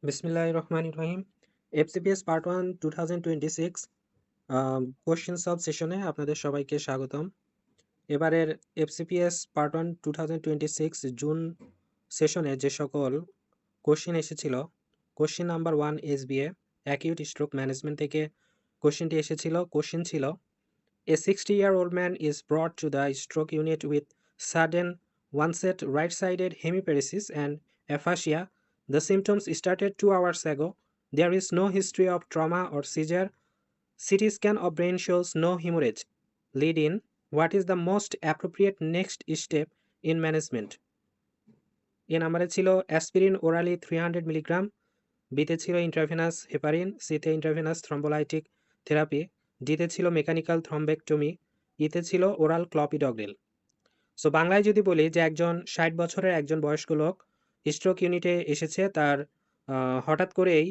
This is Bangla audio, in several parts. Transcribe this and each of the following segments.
বিসমিল্লাহির রহমানির রহিম। এফসিপিএস পার্ট 1 2026 কোশ্চেন সলভ সেশনে আপনাদের সবাইকে স্বাগতম। এবারের এফসিপিএস পার্ট 1 2026 জুন সেশনে যে সকল কোশ্চেন এসেছিল, question number 1 SBA acute stroke management থেকে কোশ্চেনটি এসেছিল। কোশ্চেন ছিল, A 60-year-old man is brought to the stroke unit with sudden onset right-sided hemiparesis and aphasia. The symptoms started 2 hours ago. There is no history of trauma or seizure. CT scan of brain shows no hemorrhage. Lead in. What is the most appropriate next step in management? এ নাম্বারে ছিল অ্যাসপিরিন ওরালি 300 মিলিগ্রাম, বিতে ছিল ইন্ট্রাভেনাস হেপারিন, সিতে ইন্ট্রাভেনাস থ্রম্বোলাইটিক থেরাপি, ডিতে ছিল মেকানিক্যাল থ্রম্বেক্টমি, ইতে ছিল ওরাল ক্লপিডগ্রেল। সো বাংলায় যদি বলি যে একজন 60 বছরের একজন বয়স্ক লোক স্ট্রোক ইউনিটে এসেছে, তার হঠাৎ করেই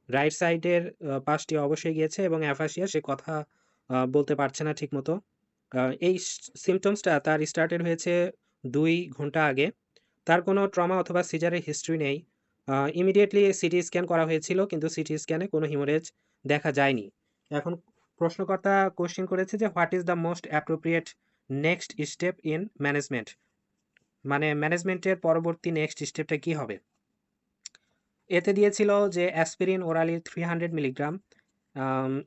রাইট সাইডের পাশটি অবশ্যই গিয়েছে এবং অ্যাফাসিয়া, সে কথা বলতে পারছে না ঠিকমতো। এই সিমটমসটা তার স্টার্টেড হয়েছে 2 ঘন্টা আগে। তার কোনো ট্রমা অথবা সিজারের হিস্ট্রি নেই। ইমিডিয়েটলি সিটি স্ক্যান করা হয়েছিল, কিন্তু সিটি স্ক্যানে কোনো হিমোরেজ দেখা যায়নি। এখন প্রশ্নকর্তা কোশ্চেন করেছে যে what is the most appropriate next step in management, মানে ম্যানেজমেন্টের পরবর্তী নেক্সট স্টেপটা কি হবে। এতে দিয়েছিল যে aspirin orally 300 milligram,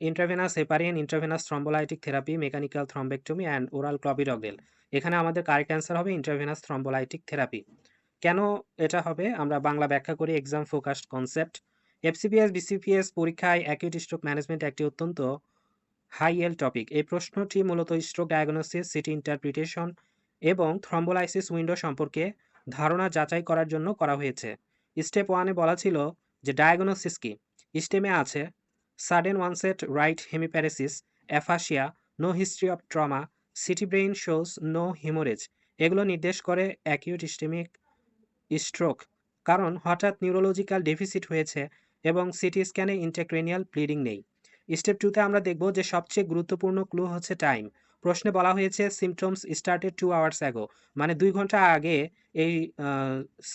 intravenous heparin, intravenous thrombolytic therapy, mechanical thrombectomy and oral clopidogrel. এখানে আমাদের কারেক্ট অ্যান্সার হবে ইন্ট্রাভেনাস থ্রম্বোলাইটিক থেরাপি। কেন এটা হবে আমরা বাংলা ব্যাখ্যা করি। Exam focused concept. FCPS BCPS পরীক্ষায় অ্যাকিউট স্ট্রোক ম্যানেজমেন্ট একটি অত্যন্ত হাই এল টপিক। এই প্রশ্নটি মূলত স্ট্রোক ডায়াগনোসিস, সিটি ইন্টারপ্রিটেশন এবং থ্রম্বোলাইসিস উইন্ডো সম্পর্কে ধারণা যাচাই করার জন্য করা হয়েছে। স্টেপ 1-এ বলা ছিল যে ডায়াগনোসিস কি। স্টেমে আছে sudden onset right hemiparesis, aphasia, no history of trauma, CT brain shows no haemorrhage. এগুলো নির্দেশ করে অ্যাকিউট ইস্টেমিক স্ট্রোক, কারণ হঠাৎ নিউরোলজিক্যাল ডেফিসিট হয়েছে এবং সিটি স্ক্যানে ইন্ট্রাক্রেনিয়াল ব্লিডিং নেই। স্টেপ 2-তে আমরা দেখব যে সবচেয়ে গুরুত্বপূর্ণ ক্লু হচ্ছে টাইম। প্রশ্নে বলা হয়েছে সিমটমস স্টার্টেড 2 আওয়ার্স অ্যাগো, মানে 2 ঘন্টা আগে এই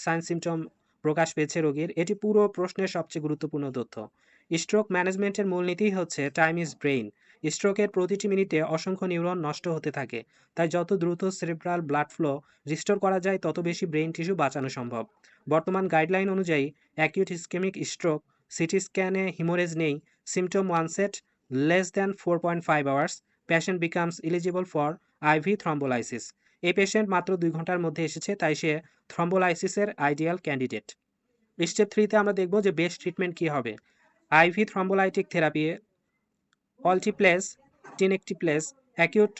সাইন সিমটম প্রকাশ পেয়েছে রোগীর। এটি পুরো প্রশ্নের সবচেয়ে গুরুত্বপূর্ণ তথ্য। স্ট্রোক ম্যানেজমেন্টের মূলনীতি হচ্ছে টাইম ইজ ব্রেইন। স্ট্রোকের প্রতিটি মিনিটে অসংখ্য নিউরন নষ্ট হতে থাকে, তাই যত দ্রুত সেরেব্রাল ব্লাড ফ্লো রিস্টোর করা যায় তত বেশি ব্রেইন টিস্যু বাঁচানো সম্ভব। বর্তমান গাইডলাইন অনুযায়ী অ্যাকিউট ইসকেমিক স্ট্রোক, সিটি স্ক্যানে হিমোরেজ নেই, symptom onset less than 4.5 hours, patient becomes eligible for IV thrombolysis. এই পেশেন্ট মাত্র 2 ঘন্টার মধ্যে এসেছে, তাই সে থ্রম্বোলাইসিসের আইডিয়াল ক্যান্ডিডেট। স্টেপ 3-তে আমরা দেখব যে বেস্ট ট্রিটমেন্ট কী হবে। IV thrombolytic therapy, alteplase, tenecteplase, acute,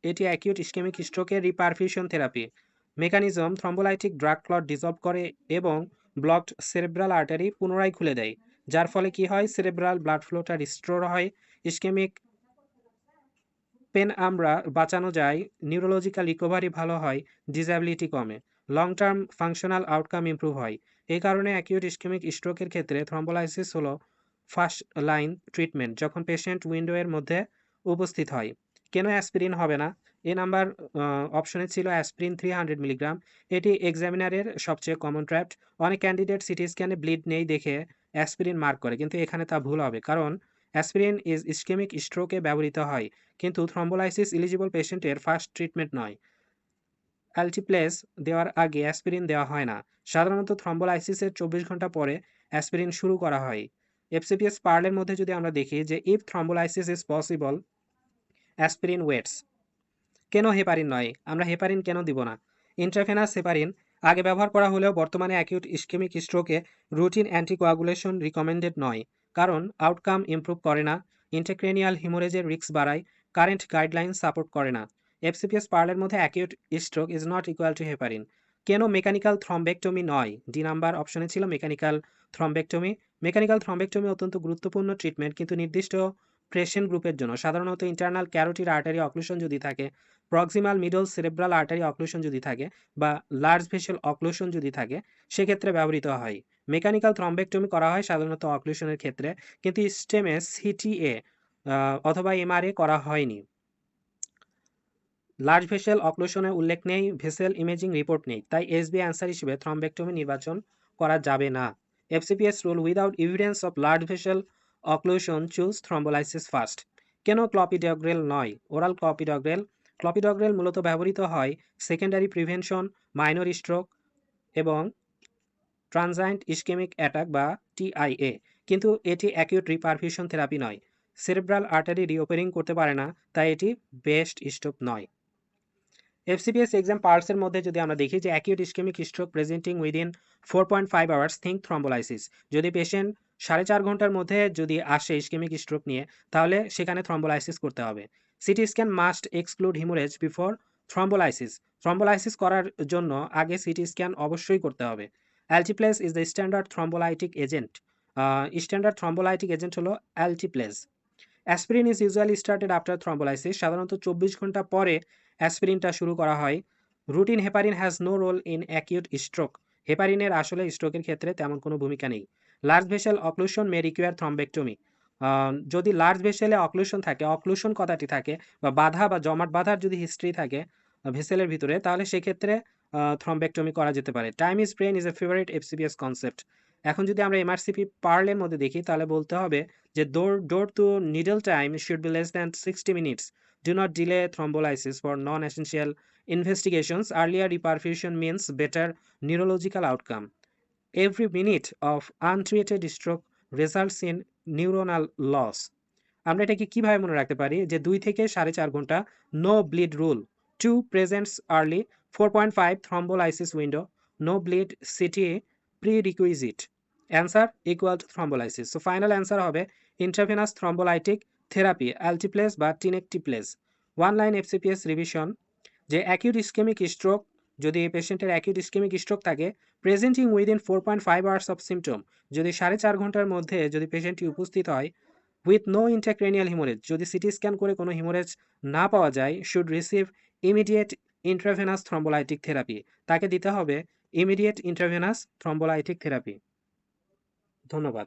এটি অ্যাকিউট ইসকেমিক স্ট্রোকের reperfusion therapy. Mechanism thrombolytic drug clot dissolve করে এবং ব্লকড সেরেব্রাল আর্টারি পুনরায় খুলে দেয়, যার ফলে কি হয়, সেরেব্রাল ব্লাড ফ্লোটা রিস্টোর হয়, ইসকেমিক পেন আমরা বাঁচানো যায়, নিউরোলজিক্যাল রিকভারি ভালো হয়, ডিসএবিলিটি কমে, long term functional outcome improve হয়। এই কারণে অ্যাকিউট ইসকেমিক স্ট্রোকের ক্ষেত্রে থ্রম্বোলাইসিস হলো ফার্স্ট লাইন ট্রিটমেন্ট যখন পেশেন্ট উইন্ডোয়ের মধ্যে উপস্থিত হয়। কেন অ্যাসপিরিন হবে না? এ নাম্বার অপশনে ছিল অ্যাসপিরিন 300 মিলিগ্রাম। এটি এক্সামিনারের সবচেয়ে কমন ট্র্যাপ। অনেক ক্যান্ডিডেট সিটি স্ক্যানে ব্লিড নেই দেখে অ্যাসপিরিন মার্ক করে, কিন্তু এখানে তা ভুল হবে, কারণ অ্যাসপিরিন ইজ ইসকেমিক স্ট্রোকে ব্যবহৃত হয়, কিন্তু থ্রম্বোলাইসিস এলিজিবল পেশেন্টের ফার্স্ট ট্রিটমেন্ট নয়। অ্যালটিপ্লেস দেওয়ার আগে অ্যাসপিরিন দেওয়া হয় না। সাধারণত থ্রম্বোলাইসিসের 24 ঘন্টা পরে অ্যাসপিরিন শুরু করা হয়। এফসিপিএস পার্লের মধ্যে যদি আমরা দেখি যে if thrombolysis is possible aspirin waits. কেন হেপারিন নয়? আমরা হেপারিন কেন দিব না? ইন্ট্রাভেনাস হেপারিন আগে ব্যবহার করা হলেও বর্তমানে অ্যাকিউট ইসকেমিক স্ট্রোকে রুটিন অ্যান্টিকোয়াগুলেশন রিকমেন্ডেড নয়, কারণ আউটকাম ইমপ্রুভ করে না, ইন্ট্রাক্রেনিয়াল হিমোরেজের রিস্ক বাড়ায়, কারেন্ট গাইডলাইন সাপোর্ট করে না। এফসিপিএস পার্লের মধ্যে acute stroke is not equal to heparin. কেন মেকানিক্যাল থ্রম্বেক্টমি নয়? ডি নাম্বার অপশনে ছিল মেকানিক্যাল থ্রম্বেক্টমি। মেকানিক্যাল থ্রম্বেক্টমি অত্যন্ত গুরুত্বপূর্ণ ট্রিটমেন্ট, কিন্তু নির্দিষ্ট পেশেন্ট গ্রুপের জন্য। সাধারণত ইন্টারনাল ক্যারোটিড আর্টারি অক্লুশন যদি থাকে, proximal middle cerebral artery occlusion যদি থাকে, বা লার্জ ভেসেল অক্লুশন যদি থাকে, সেক্ষেত্রে ব্যবহৃত হয়। মেকানিক্যাল থ্রম্বেক্টমি করা হয় সাধারণত অক্লুশনের ক্ষেত্রে, কিন্তু স্টেমে সিটিএ অথবা এমআরএ করা হয়নি। লার্জ ভেসেল অক্লুশনের উল্লেখ নেই, ভেসেল ইমেজিং রিপোর্ট নেই, তাই এসবি অ্যান্সার হিসেবে থ্রম্বেক্টমি নির্বাচন করা যাবে না। FCPS rule without evidence of blood vessel occlusion, choose thrombolysis first. কেন ক্লপিডগ্রেল নয়? ওরাল ক্লপিডগ্রেল মূলত ব্যবহৃত হয় সেকেন্ডারি প্রিভেনশন, মাইনর স্ট্রোক এবং ট্রানজায়েন্ট ইস্কেমিক অ্যাটাক বা TIA, কিন্তু এটি অ্যাকিউট রিপারফিউশন থেরাপি নয়। সেরেব্রাল আর্টারি রিওপেরিং করতে পারে না, তাই এটি বেস্ট স্টোপ নয়। FCPS এক্সাম পার্টসের মধ্যে যদি আমরা দেখি যে acute ischaemic stroke presenting within 4.5 hours, think thrombolysis. যদি পেশেন্ট 4.5 ঘন্টার মধ্যে যদি আসে ইস্কেমিক স্ট্রোক নিয়ে, তাহলে সেখানে থ্রম্বোলাইসিস করতে হবে। CT scan must exclude haemorrhage before thrombolysis. Thrombolysis করার জন্য আগে সিটি স্ক্যান অবশ্যই করতে হবে। Alteplase is the standard thrombolytic agent. Standard thrombolytic agent হলো alteplase. Aspirin is usually started after thrombolysis. সাধারণত 24 ঘন্টা পরে অ্যাসপিরিনটা শুরু করা হয়। Routine heparin has no role in acute stroke. হেপারিনের আসলে স্ট্রোকের ক্ষেত্রে তেমন কোনো ভূমিকা নেই। Large vessel occlusion may require thrombectomy. যদি লার্জ ভেসেলে অক্লুশন থাকে, অক্লুশন কথাটি থাকে বা বাধা বা জমাট বাঁধার যদি হিস্ট্রি থাকে ভেসেলের ভিতরে, তাহলে সেক্ষেত্রে থ্রম্বেক্টমি করা যেতে পারে। Time is brain is a favourite FCPS concept. এখন যদি আমরা MRCP পার্লের মধ্যে দেখি, তাহলে বলতে হবে যে door to needle time should be less than 60 minutes. Do not delay thrombolysis for non-essential investigations. Earlier reperfusion means better neurological outcome. Every minute of untreated stroke results in neuronal loss. আমরা এটাকে কিভাবে মনে রাখতে পারি যে 2 থেকে 4.5 ঘন্টা no bleed rule, 2 presents early, 4.5 thrombolysis window, no bleed CTA prerequisite. Answer equal to thrombolysis. So final answer হবে intravenous thrombolytic therapy, Altiplase বা Tinectiplase. One line FCPS revision, যে অ্যাকিউট ইস্কেমিক স্ট্রোক, যদি পেশেন্টের অ্যাকিউট ইস্কেমিক স্ট্রোক থাকে presenting within 4.5 hours of symptom, যদি 4.5 ঘন্টার মধ্যে যদি পেশেন্টটি উপস্থিত হয় উইথ নো ইন্ট্রাক্রেনিয়াল হিমোরেজ, যদি সিটি স্ক্যান করে কোনো হিমোরেজ না পাওয়া যায়, should receive immediate intravenous thrombolytic therapy. তাকে দিতে হবে ইমিডিয়েট ইন্ট্রাভেনাস থ্রম্বোলাইটিক থেরাপি। ধন্যবাদ।